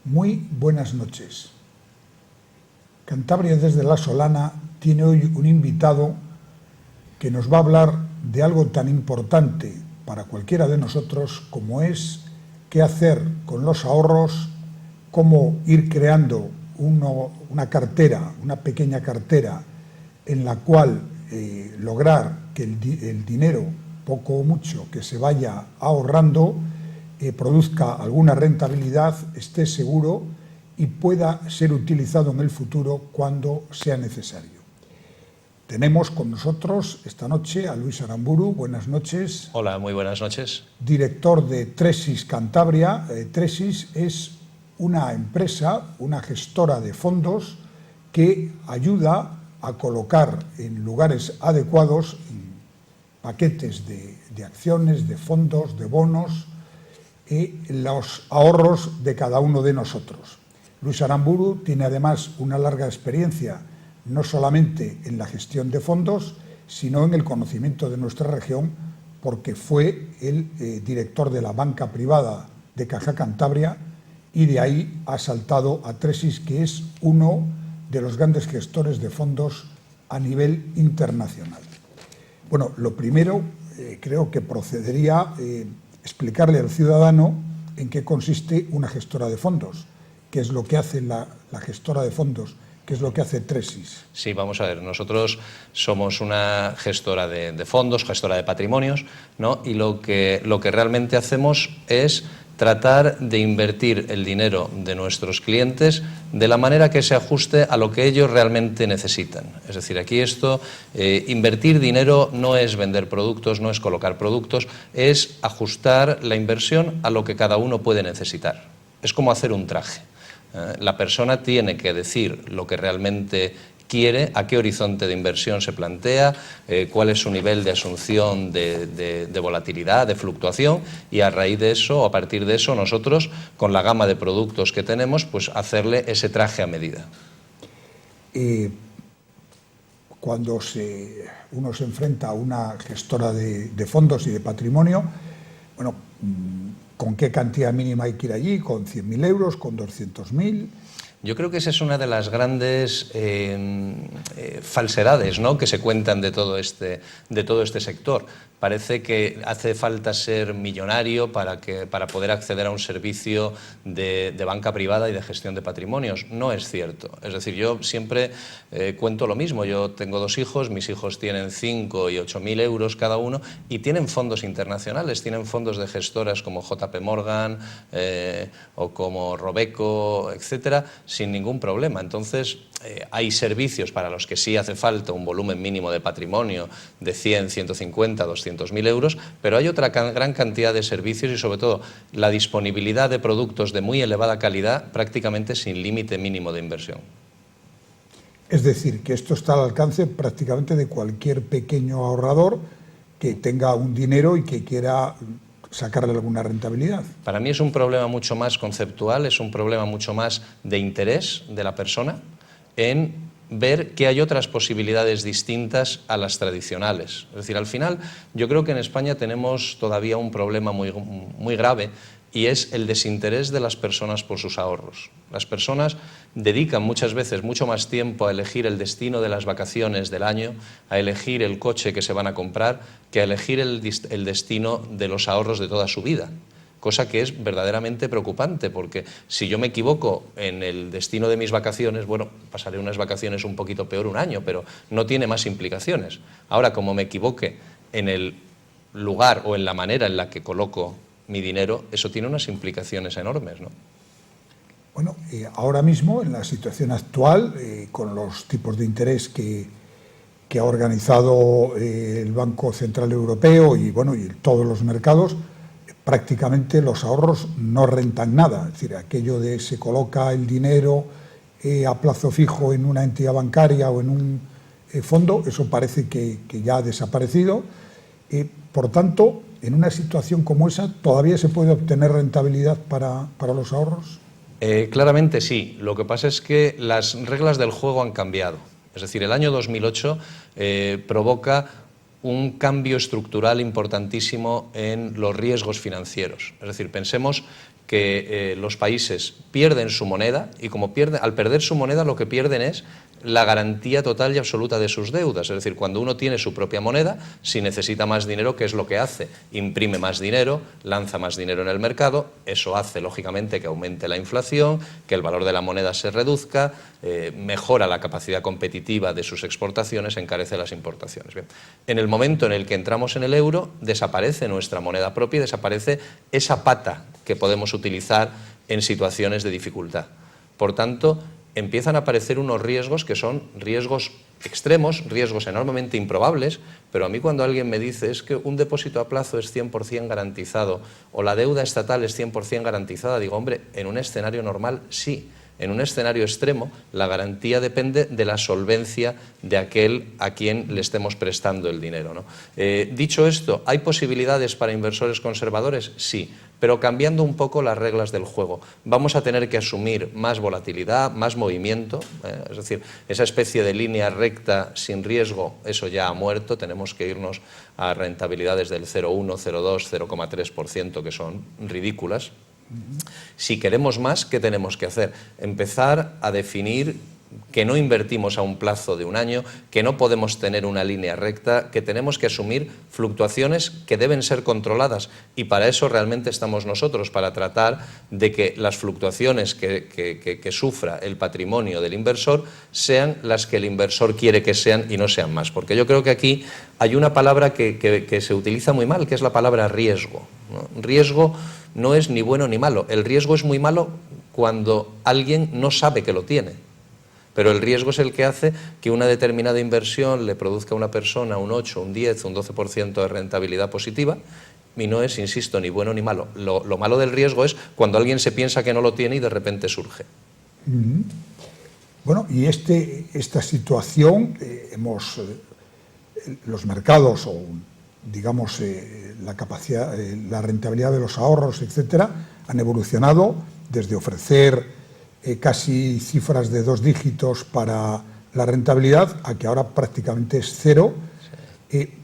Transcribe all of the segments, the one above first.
Muy buenas noches. Cantabria desde La Solana tiene hoy un invitado que nos va a hablar de algo tan importante para cualquiera de nosotros como es qué hacer con los ahorros, cómo ir creando una cartera, una pequeña cartera en la cual lograr que el dinero, poco o mucho, que se vaya ahorrando, produzca alguna rentabilidad, esté seguro y pueda ser utilizado en el futuro cuando sea necesario. Tenemos con nosotros esta noche a Luis Aramburu. Buenas noches. Hola, muy buenas noches. Director de Tresis Cantabria. Tresis es una empresa, una gestora de fondos que ayuda a colocar en lugares adecuados paquetes de acciones, de fondos, de bonos, los ahorros de cada uno de nosotros. Luis Aramburu tiene además una larga experiencia no solamente en la gestión de fondos, sino en el conocimiento de nuestra región, porque fue el director de la banca privada de Caja Cantabria y de ahí ha saltado a Tresis, que es uno de los grandes gestores de fondos a nivel internacional. Bueno, lo primero creo que procedería explicarle al ciudadano en qué consiste una gestora de fondos, qué es lo que hace la gestora de fondos, qué es lo que hace Tresis. Sí, vamos a ver, nosotros somos una gestora de fondos, gestora de patrimonios, ¿no? Y lo que realmente hacemos es tratar de invertir el dinero de nuestros clientes de la manera que se ajuste a lo que ellos realmente necesitan. Es decir, aquí invertir dinero no es vender productos, no es colocar productos, es ajustar la inversión a lo que cada uno puede necesitar. Es como hacer un traje. La persona tiene que decir lo que realmente quiere, a qué horizonte de inversión se plantea, cuál es su nivel de asunción de volatilidad, de fluctuación, y a raíz de eso, o a partir de eso, nosotros, con la gama de productos que tenemos, pues hacerle ese traje a medida. Cuando uno se enfrenta a una gestora de fondos y de patrimonio, bueno, ¿con qué cantidad mínima hay que ir allí? ¿Con 100.000 euros? ¿Con 200.000? Yo creo que esa es una de las grandes falsedades, ¿no?, que se cuentan de todo este sector. Parece que hace falta ser millonario para poder acceder a un servicio de banca privada y de gestión de patrimonios. No es cierto. Es decir, yo siempre cuento lo mismo. Yo tengo 2 hijos, mis hijos tienen 5 y 8.000 euros cada uno y tienen fondos internacionales, tienen fondos de gestoras como JP Morgan o como Robeco, etcétera, sin ningún problema. Entonces, hay servicios para los que sí hace falta un volumen mínimo de patrimonio de 100, 150, 200.000 euros, pero hay otra gran cantidad de servicios y sobre todo la disponibilidad de productos de muy elevada calidad prácticamente sin límite mínimo de inversión. Es decir, que esto está al alcance prácticamente de cualquier pequeño ahorrador que tenga un dinero y que quiera sacarle alguna rentabilidad. Para mí es un problema mucho más conceptual, es un problema mucho más de interés de la persona en ver que hay otras posibilidades distintas a las tradicionales. Es decir, al final yo creo que en España tenemos todavía un problema muy grave y es el desinterés de las personas por sus ahorros. Las personas dedican muchas veces mucho más tiempo a elegir el destino de las vacaciones del año, a elegir el coche que se van a comprar, que a elegir el destino de los ahorros de toda su vida. Cosa que es verdaderamente preocupante, porque si yo me equivoco en el destino de mis vacaciones, bueno, pasaré unas vacaciones un poquito peor un año, pero no tiene más implicaciones. Ahora, como me equivoque en el lugar o en la manera en la que coloco mi dinero, eso tiene unas implicaciones enormes, ¿no? Bueno, ahora mismo, en la situación actual, con los tipos de interés que ha organizado el Banco Central Europeo y todos los mercados, prácticamente los ahorros no rentan nada. Es decir, aquello de se coloca el dinero a plazo fijo en una entidad bancaria o en un fondo, eso parece que ya ha desaparecido. Por tanto, en una situación como esa, ¿todavía se puede obtener rentabilidad para los ahorros? Claramente sí. Lo que pasa es que las reglas del juego han cambiado. Es decir, el año 2008 provoca un cambio estructural importantísimo en los riesgos financieros. Es decir, pensemos que los países pierden su moneda y al perder su moneda lo que pierden es la garantía total y absoluta de sus deudas. Es decir, cuando uno tiene su propia moneda, si necesita más dinero, ¿qué es lo que hace? Imprime más dinero, lanza más dinero en el mercado, eso hace lógicamente que aumente la inflación, que el valor de la moneda se reduzca, mejora la capacidad competitiva de sus exportaciones, encarece las importaciones. Bien. En el momento en el que entramos en el euro, desaparece nuestra moneda propia y desaparece esa pata que podemos utilizar en situaciones de dificultad. Por tanto, empiezan a aparecer unos riesgos que son riesgos extremos, riesgos enormemente improbables, pero a mí cuando alguien me dice es que un depósito a plazo es 100% garantizado o la deuda estatal es 100% garantizada, digo, hombre, en un escenario normal sí. En un escenario extremo, la garantía depende de la solvencia de aquel a quien le estemos prestando el dinero, ¿no? Dicho esto, ¿hay posibilidades para inversores conservadores? Sí, pero cambiando un poco las reglas del juego. Vamos a tener que asumir más volatilidad, más movimiento, es decir, esa especie de línea recta sin riesgo, eso ya ha muerto, tenemos que irnos a rentabilidades del 0,1, 0,2, 0,3%, que son ridículas. Si queremos más, ¿qué tenemos que hacer? Empezar a definir que no invertimos a un plazo de un año, que no podemos tener una línea recta, que tenemos que asumir fluctuaciones que deben ser controladas y para eso realmente estamos nosotros, para tratar de que las fluctuaciones que sufra el patrimonio del inversor sean las que el inversor quiere que sean y no sean más. Porque yo creo que aquí hay una palabra que se utiliza muy mal, que es la palabra riesgo, ¿no? Riesgo no es ni bueno ni malo. El riesgo es muy malo cuando alguien no sabe que lo tiene. Pero el riesgo es el que hace que una determinada inversión le produzca a una persona un 8, un 10, un 12% de rentabilidad positiva y no es, insisto, ni bueno ni malo. Lo malo del riesgo es cuando alguien se piensa que no lo tiene y de repente surge. Bueno, y esta situación, los mercados o digamos la capacidad, la rentabilidad de los ahorros, etcétera, han evolucionado desde ofrecer casi cifras de 2 dígitos para la rentabilidad a que ahora prácticamente es 0.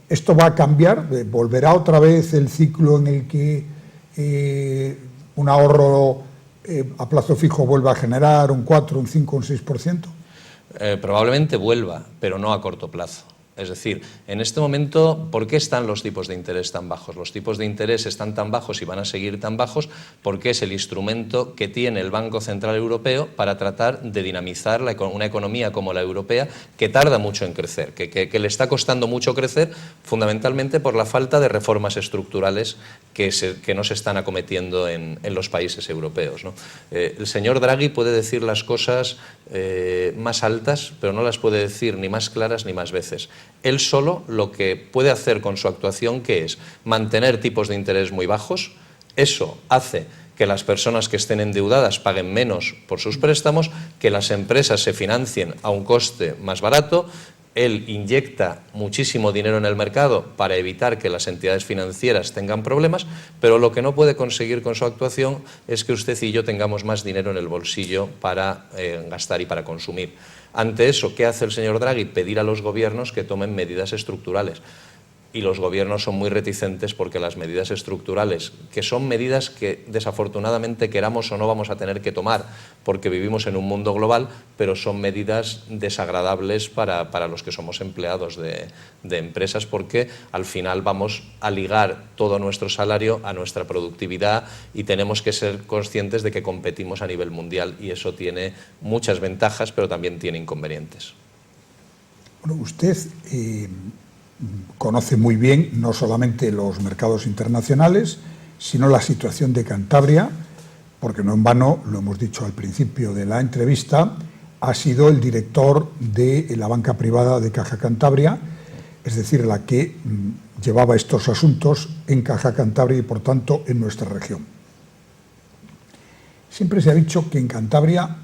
Esto va a cambiar, volverá otra vez el ciclo en el que un ahorro a plazo fijo vuelva a generar un 4, un 5, un 6%. Probablemente vuelva, pero no a corto plazo. Es decir, en este momento, ¿por qué están los tipos de interés tan bajos? Los tipos de interés están tan bajos y van a seguir tan bajos porque es el instrumento que tiene el Banco Central Europeo para tratar de dinamizar una economía como la europea que tarda mucho en crecer, que le está costando mucho crecer fundamentalmente por la falta de reformas estructurales que no se están acometiendo en los países europeos, ¿no? El señor Draghi puede decir las cosas más altas, pero no las puede decir ni más claras ni más veces. Él solo lo que puede hacer con su actuación, que es mantener tipos de interés muy bajos, eso hace que las personas que estén endeudadas paguen menos por sus préstamos, que las empresas se financien a un coste más barato. Él inyecta muchísimo dinero en el mercado para evitar que las entidades financieras tengan problemas, pero lo que no puede conseguir con su actuación es que usted y yo tengamos más dinero en el bolsillo para gastar y para consumir. Ante eso, ¿qué hace el señor Draghi? Pedir a los gobiernos que tomen medidas estructurales. Y los gobiernos son muy reticentes porque las medidas estructurales, que son medidas que desafortunadamente queramos o no vamos a tener que tomar porque vivimos en un mundo global, pero son medidas desagradables para los que somos empleados de empresas porque al final vamos a ligar todo nuestro salario a nuestra productividad y tenemos que ser conscientes de que competimos a nivel mundial y eso tiene muchas ventajas pero también tiene inconvenientes. Bueno, usted conoce muy bien no solamente los mercados internacionales, sino la situación de Cantabria, porque no en vano, lo hemos dicho al principio de la entrevista, ha sido el director de la banca privada de Caja Cantabria, es decir, la que llevaba estos asuntos en Caja Cantabria y, por tanto, en nuestra región. Siempre se ha dicho que en Cantabria,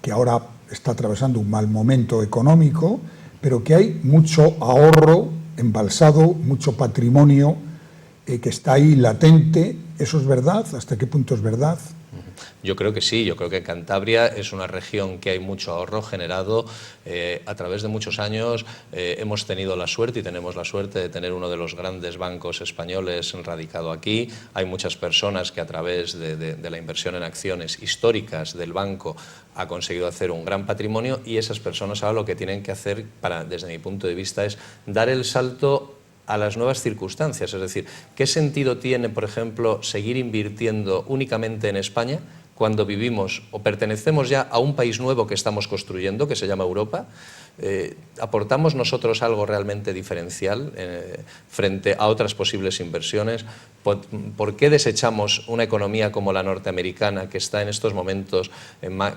que ahora está atravesando un mal momento económico, pero que hay mucho ahorro embalsado, mucho patrimonio que está ahí latente. ¿Eso es verdad? ¿Hasta qué punto es verdad? Yo creo que sí, yo creo que Cantabria es una región que hay mucho ahorro generado a través de muchos años. Hemos tenido la suerte y tenemos la suerte de tener uno de los grandes bancos españoles radicado aquí. Hay muchas personas que a través de la inversión en acciones históricas del banco ha conseguido hacer un gran patrimonio, y esas personas ahora lo que tienen que hacer, desde mi punto de vista, es dar el salto a las nuevas circunstancias. Es decir, ¿qué sentido tiene, por ejemplo, seguir invirtiendo únicamente en España cuando vivimos o pertenecemos ya a un país nuevo que estamos construyendo, que se llama Europa? ¿Aportamos nosotros algo realmente diferencial frente a otras posibles inversiones? ¿Por qué desechamos una economía como la norteamericana, que está en estos momentos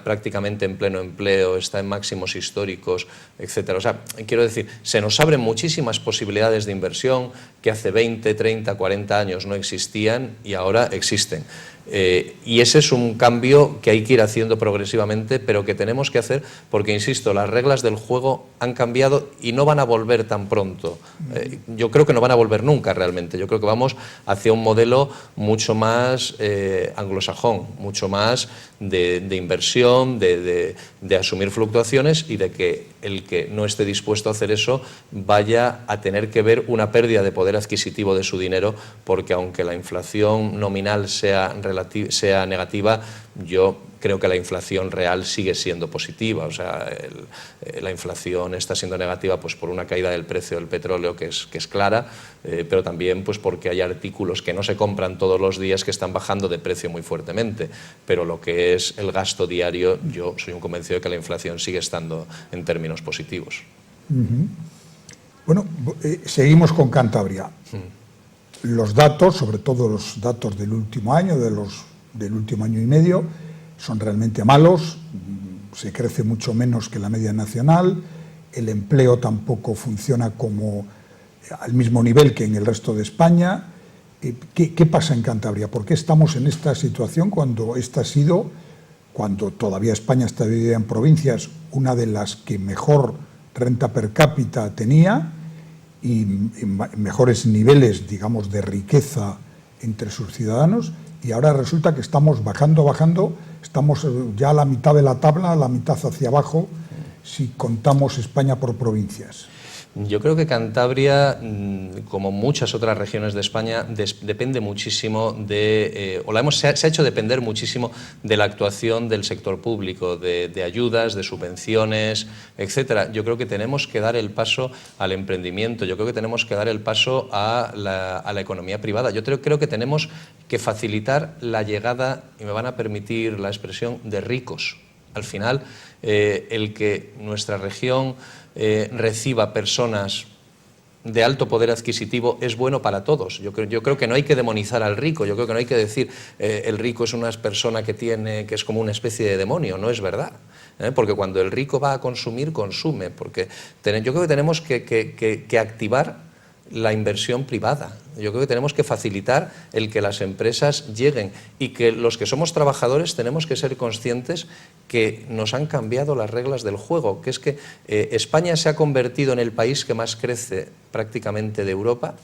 prácticamente en pleno empleo, está en máximos históricos, etcétera? O sea, quiero decir, se nos abren muchísimas posibilidades de inversión que hace 20, 30, 40 años no existían y ahora existen. Y ese es un cambio que hay que ir haciendo progresivamente, pero que tenemos que hacer porque, insisto, las reglas del juego han cambiado y no van a volver tan pronto. Yo creo que no van a volver nunca realmente. Yo creo que vamos hacia un modelo mucho más anglosajón, mucho más de inversión, de asumir fluctuaciones, y de que el que no esté dispuesto a hacer eso vaya a tener que ver una pérdida de poder adquisitivo de su dinero, porque aunque la inflación nominal sea negativa, yo creo que la inflación real sigue siendo positiva. O sea, la inflación está siendo negativa pues por una caída del precio del petróleo que es clara, pero también pues porque hay artículos que no se compran todos los días que están bajando de precio muy fuertemente. Pero lo que es el gasto diario, yo soy un convencido de que la inflación sigue estando en términos positivos. Bueno, seguimos con Cantabria. Los datos, sobre todo los datos del último año, del último año y medio, son realmente malos. Se crece mucho menos que la media nacional, el empleo tampoco funciona al mismo nivel que en el resto de España. ¿Qué pasa en Cantabria? ¿Por qué estamos en esta situación cuando cuando todavía España está dividida en provincias, una de las que mejor renta per cápita tenía y mejores niveles, digamos, de riqueza entre sus ciudadanos, y ahora resulta que estamos bajando, estamos ya a la mitad de la tabla, a la mitad hacia abajo, si contamos España por provincias? Yo creo que Cantabria, como muchas otras regiones de España, depende muchísimo se ha hecho depender muchísimo de la actuación del sector público, de ayudas, de subvenciones, etcétera. Yo creo que tenemos que dar el paso al emprendimiento, yo creo que tenemos que dar el paso a la economía privada. Yo creo que tenemos que facilitar la llegada, y me van a permitir la expresión, de ricos. Al final, el que nuestra región reciba personas de alto poder adquisitivo es bueno para todos. Yo creo que no hay que demonizar al rico, yo creo que no hay que decir el rico es una persona que es como una especie de demonio. No es verdad, porque cuando el rico va a consumir, consume, porque yo creo que tenemos que activar la inversión privada. Yo creo que tenemos que facilitar el que las empresas lleguen, y que los que somos trabajadores tenemos que ser conscientes que nos han cambiado las reglas del juego, que es que España se ha convertido en el país que más crece prácticamente de Europa,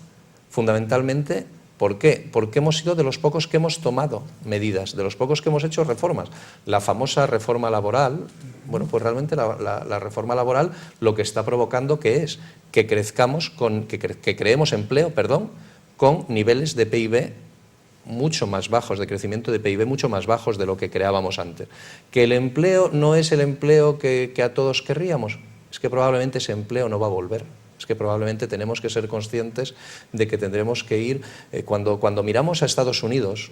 fundamentalmente. ¿Por qué? Porque hemos sido de los pocos que hemos tomado medidas, de los pocos que hemos hecho reformas. La famosa reforma laboral, bueno, pues realmente la reforma laboral lo que está provocando es que crezcamos, que creemos empleo, con niveles de PIB mucho más bajos, de crecimiento de PIB mucho más bajos de lo que creábamos antes. Que el empleo no es el empleo que a todos querríamos, es que probablemente ese empleo no va a volver. Es que probablemente tenemos que ser conscientes de que tendremos que ir, cuando miramos a Estados Unidos,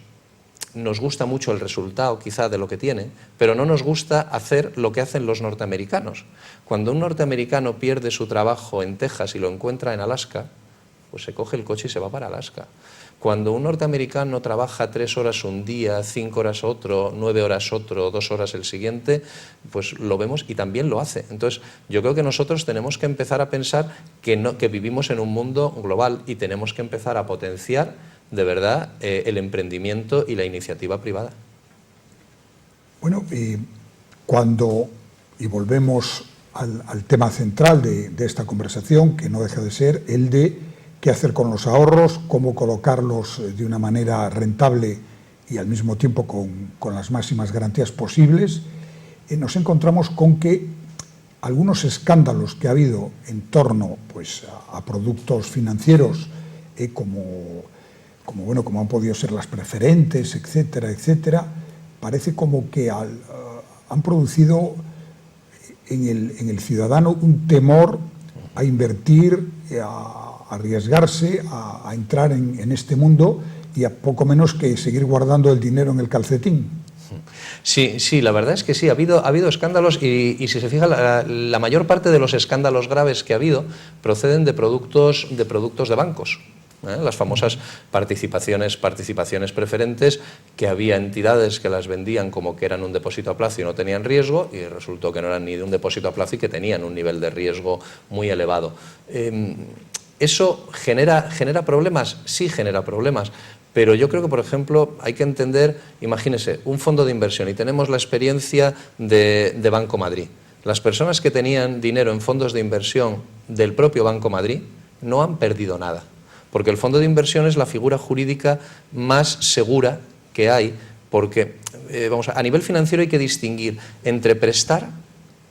nos gusta mucho el resultado quizá de lo que tiene, pero no nos gusta hacer lo que hacen los norteamericanos. Cuando un norteamericano pierde su trabajo en Texas y lo encuentra en Alaska, pues se coge el coche y se va para Alaska. Cuando un norteamericano trabaja 3 horas un día, 5 horas otro, 9 horas otro, 2 horas el siguiente, pues lo vemos y también lo hace. Entonces, yo creo que nosotros tenemos que empezar a pensar que vivimos en un mundo global, y tenemos que empezar a potenciar de verdad el emprendimiento y la iniciativa privada. Bueno, y volvemos al tema central de esta conversación, que no deja de ser el de qué hacer con los ahorros, cómo colocarlos de una manera rentable y al mismo tiempo con las máximas garantías posibles, nos encontramos con que algunos escándalos que ha habido en torno pues, a productos financieros como han podido ser las preferentes, etcétera, etcétera, parece como que han producido en el ciudadano un temor a invertir, a arriesgarse, a entrar en este mundo y a poco menos que seguir guardando el dinero en el calcetín. Sí, la verdad es que sí, ha habido escándalos y si se fija, la mayor parte de los escándalos graves que ha habido proceden de productos de bancos. Las famosas participaciones preferentes, que había entidades que las vendían como que eran un depósito a plazo y no tenían riesgo, y resultó que no eran ni de un depósito a plazo y que tenían un nivel de riesgo muy elevado. ¿Eso genera problemas? Sí genera problemas, pero yo creo que, por ejemplo, hay que entender, imagínese, un fondo de inversión, y tenemos la experiencia de Banco Madrid. Las personas que tenían dinero en fondos de inversión del propio Banco Madrid no han perdido nada, porque el fondo de inversión es la figura jurídica más segura que hay, porque a nivel financiero hay que distinguir entre prestar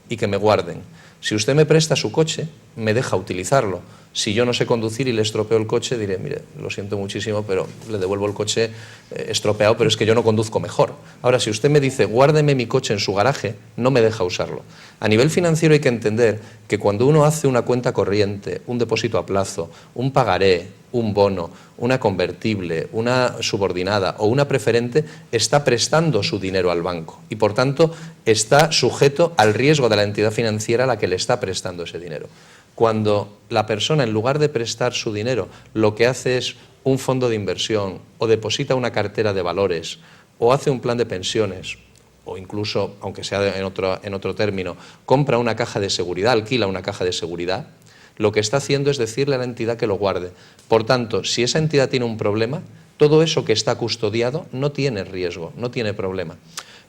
y que me guarden. Si usted me presta su coche, me deja utilizarlo. Si yo no sé conducir y le estropeo el coche, diré, mire, lo siento muchísimo, pero le devuelvo el coche estropeado, pero es que yo no conduzco mejor. Ahora, si usted me dice, guárdeme mi coche en su garaje, no me deja usarlo. A nivel financiero hay que entender que cuando uno hace una cuenta corriente, un depósito a plazo, un pagaré, un bono, una convertible, una subordinada o una preferente, está prestando su dinero al banco y, por tanto, está sujeto al riesgo de la entidad financiera a la que le está prestando ese dinero. Cuando la persona, en lugar de prestar su dinero, lo que hace es un fondo de inversión o deposita una cartera de valores o hace un plan de pensiones o incluso, aunque sea en otro término, compra una caja de seguridad, alquila una caja de seguridad, lo que está haciendo es decirle a la entidad que lo guarde. Por tanto, si esa entidad tiene un problema, todo eso que está custodiado no tiene riesgo, no tiene problema.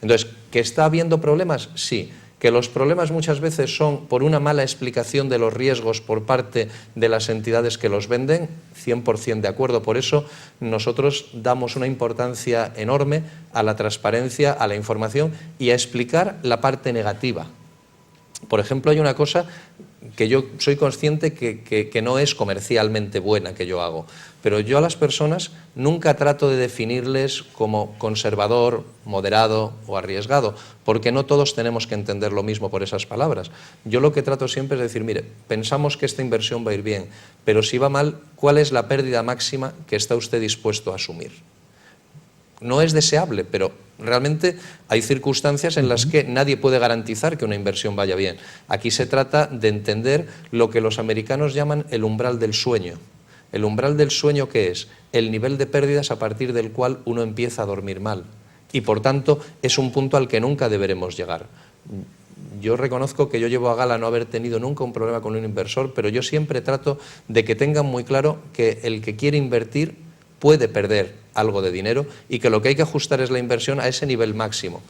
Entonces, ¿que está habiendo problemas? Sí. Que los problemas muchas veces son por una mala explicación de los riesgos por parte de las entidades que los venden, 100% de acuerdo. Por eso nosotros damos una importancia enorme a la transparencia, a la información y a explicar la parte negativa. Por ejemplo, hay una cosa que yo soy consciente que no es comercialmente buena que yo hago, pero yo a las personas nunca trato de definirles como conservador, moderado o arriesgado, porque no todos tenemos que entender lo mismo por esas palabras. Yo lo que trato siempre es decir, mire, pensamos que esta inversión va a ir bien, pero si va mal, ¿cuál es la pérdida máxima que está usted dispuesto a asumir? No es deseable, pero realmente hay circunstancias en las que nadie puede garantizar que una inversión vaya bien. Aquí se trata de entender lo que los americanos llaman el umbral del sueño. ¿El umbral del sueño qué es? El nivel de pérdidas a partir del cual uno empieza a dormir mal. Y por tanto es un punto al que nunca deberemos llegar. Yo reconozco que yo llevo a gala no haber tenido nunca un problema con un inversor, pero yo siempre trato de que tengan muy claro que el que quiere invertir puede perder algo de dinero y que lo que hay que ajustar es la inversión a ese nivel máximo,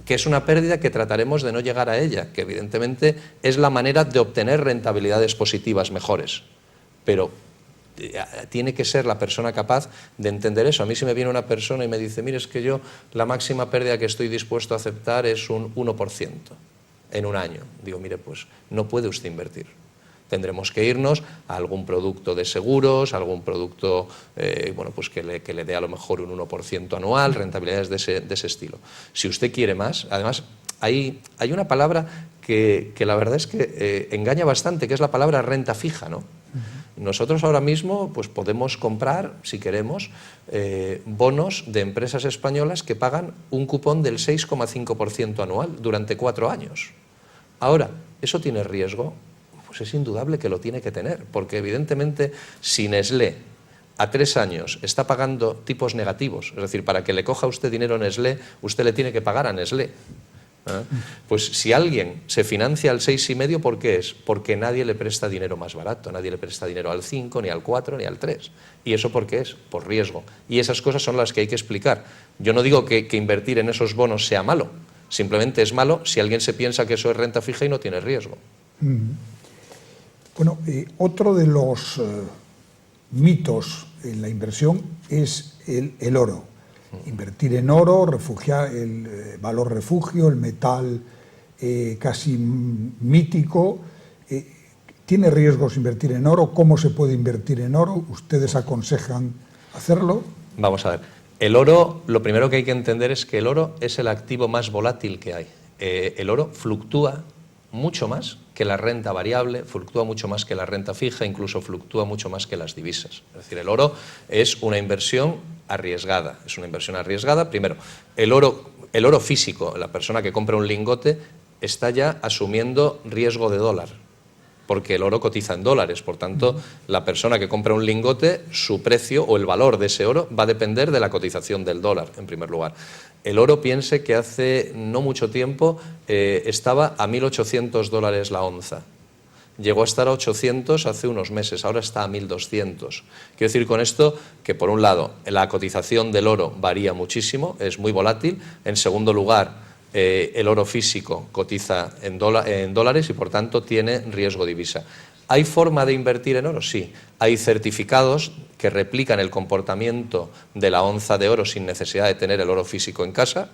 que es una pérdida que trataremos de no llegar a ella, que evidentemente es la manera de obtener rentabilidades positivas mejores, pero tiene que ser la persona capaz de entender eso. A mí si me viene una persona y me dice, mire, es que yo la máxima pérdida que estoy dispuesto a aceptar es un 1% en un año. Digo, mire, pues no puede usted invertir. Tendremos que irnos a algún producto de seguros, a algún producto pues que le dé a lo mejor un 1% anual, rentabilidades de ese estilo. Si usted quiere más, además hay una palabra que la verdad es que engaña bastante, que es la palabra renta fija, ¿no? Nosotros ahora mismo pues podemos comprar, si queremos, bonos de empresas españolas que pagan un cupón del 6,5% anual durante 4 años. Ahora, ¿eso tiene riesgo? Pues es indudable que lo tiene que tener, porque evidentemente si Nestlé a 3 años está pagando tipos negativos, es decir, para que le coja usted dinero a Nestlé, usted le tiene que pagar a Nestlé. Pues si alguien se financia al 6,5, ¿por qué es? Porque nadie le presta dinero más barato, nadie le presta dinero al 5, ni al 4, ni al 3. ¿Y eso por qué es? Por riesgo. Y esas cosas son las que hay que explicar. Yo no digo que invertir en esos bonos sea malo, simplemente es malo si alguien se piensa que eso es renta fija y no tiene riesgo. Bueno, otro de los mitos en la inversión es el oro. Invertir en oro, el valor refugio, el metal casi mítico. ¿Tiene riesgos invertir en oro? ¿Cómo se puede invertir en oro? ¿Ustedes aconsejan hacerlo? Vamos a ver. El oro, lo primero que hay que entender es que el oro es el activo más volátil que hay. El oro fluctúa mucho más que la renta variable, fluctúa mucho más que la renta fija, incluso fluctúa mucho más que las divisas. Es decir, el oro es una inversión arriesgada. Es una inversión arriesgada. Primero, el oro físico, la persona que compra un lingote, está ya asumiendo riesgo de dólar, porque el oro cotiza en dólares. Por tanto, la persona que compra un lingote, su precio o el valor de ese oro va a depender de la cotización del dólar, en primer lugar. El oro, piense que hace no mucho tiempo estaba a $1.800 la onza. Llegó a estar a 800 hace unos meses, ahora está a 1.200. Quiero decir con esto que, por un lado, la cotización del oro varía muchísimo, es muy volátil. En segundo lugar, el oro físico cotiza en dólares y, por tanto, tiene riesgo divisa. ¿Hay forma de invertir en oro? Sí. Hay certificados que replican el comportamiento de la onza de oro sin necesidad de tener el oro físico en casa.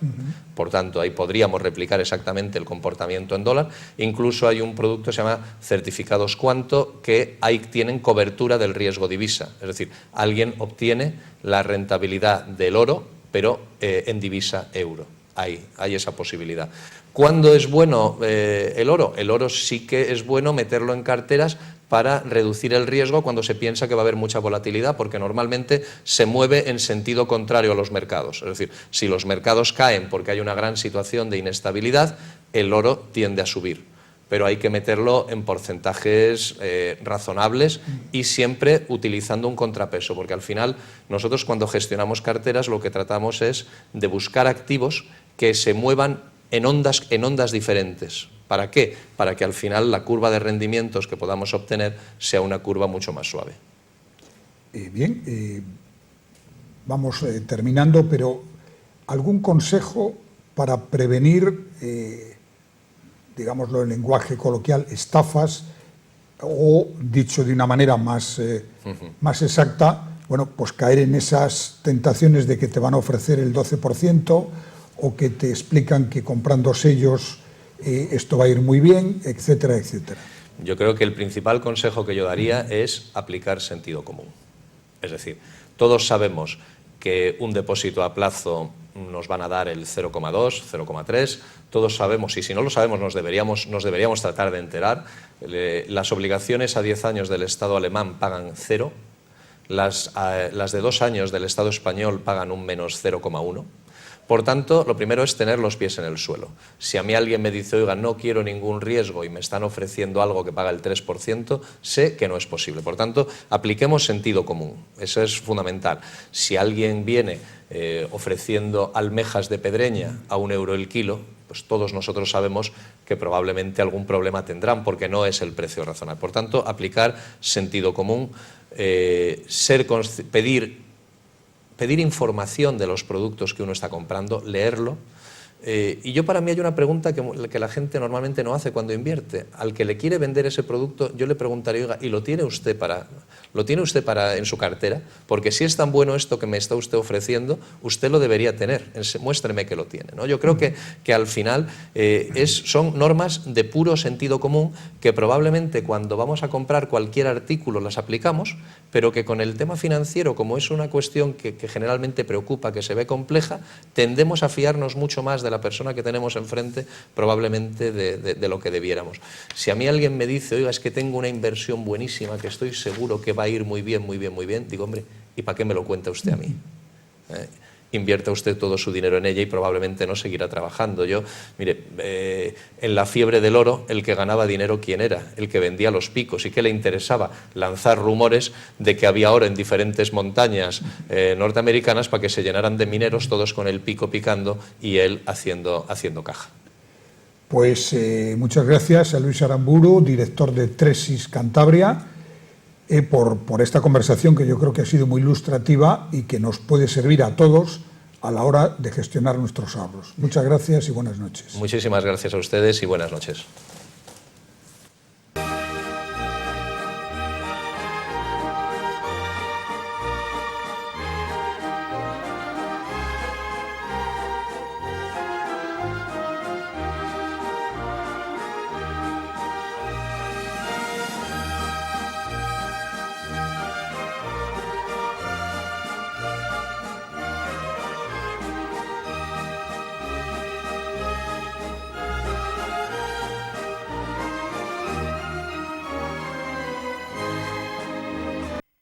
Por tanto, ahí podríamos replicar exactamente el comportamiento en dólar. Incluso hay un producto que se llama certificados Quanto, que ahí tienen cobertura del riesgo divisa. Es decir, alguien obtiene la rentabilidad del oro, pero en divisa euro. Hay esa posibilidad. ¿Cuándo es bueno el oro? El oro sí que es bueno meterlo en carteras para reducir el riesgo cuando se piensa que va a haber mucha volatilidad, porque normalmente se mueve en sentido contrario a los mercados. Es decir, si los mercados caen porque hay una gran situación de inestabilidad, el oro tiende a subir. Pero hay que meterlo en porcentajes razonables y siempre utilizando un contrapeso, porque al final nosotros, cuando gestionamos carteras, lo que tratamos es de buscar activos que se muevan en ondas diferentes. ¿Para qué? Para que al final la curva de rendimientos que podamos obtener sea una curva mucho más suave. Bien, vamos terminando, pero ¿algún consejo para prevenir, digámoslo en lenguaje coloquial, estafas, o, dicho de una manera más exacta, bueno, pues caer en esas tentaciones de que te van a ofrecer el 12% o que te explican que comprando sellos esto va a ir muy bien, etcétera, etcétera? Yo creo que el principal consejo que yo daría es aplicar sentido común. Es decir, todos sabemos que un depósito a plazo nos van a dar el 0,2, 0,3, todos sabemos, y si no lo sabemos nos deberíamos tratar de enterar. Las obligaciones a 10 años del Estado alemán pagan 0, las de 2 años del Estado español pagan un menos 0,1. Por tanto, lo primero es tener los pies en el suelo. Si a mí alguien me dice, oiga, no quiero ningún riesgo y me están ofreciendo algo que paga el 3%, sé que no es posible. Por tanto, apliquemos sentido común. Eso es fundamental. Si alguien viene ofreciendo almejas de Pedreña a €1 el kilo, pues todos nosotros sabemos que probablemente algún problema tendrán, porque no es el precio razonable. Por tanto, aplicar sentido común, pedir información de los productos que uno está comprando, leerlo. Y para mí hay una pregunta que la gente normalmente no hace cuando invierte. Al que le quiere vender ese producto, yo le preguntaría, oiga, ¿y lo tiene usted en su cartera? Porque si es tan bueno esto que me está usted ofreciendo, usted lo debería tener. Muéstreme que lo tiene, ¿no? Yo creo que al final son normas de puro sentido común que probablemente cuando vamos a comprar cualquier artículo las aplicamos, pero que con el tema financiero, como es una cuestión que generalmente preocupa, que se ve compleja, tendemos a fiarnos mucho más de la persona que tenemos enfrente, probablemente de lo que debiéramos. Si a mí alguien me dice, oiga, es que tengo una inversión buenísima, que estoy seguro que va a ir muy bien, muy bien, muy bien, digo, hombre, ¿y para qué me lo cuenta usted a mí? Invierta usted todo su dinero en ella y probablemente no seguirá trabajando. Mire, en la fiebre del oro, el que ganaba dinero, ¿quién era? El que vendía los picos. ¿Y qué le interesaba? Lanzar rumores de que había oro en diferentes montañas norteamericanas para que se llenaran de mineros, todos con el pico picando y él haciendo caja. Pues muchas gracias a Luis Aramburu, director de Tresis Cantabria, por esta conversación que yo creo que ha sido muy ilustrativa y que nos puede servir a todos a la hora de gestionar nuestros ahorros. Muchas gracias y buenas noches. Muchísimas gracias a ustedes y buenas noches.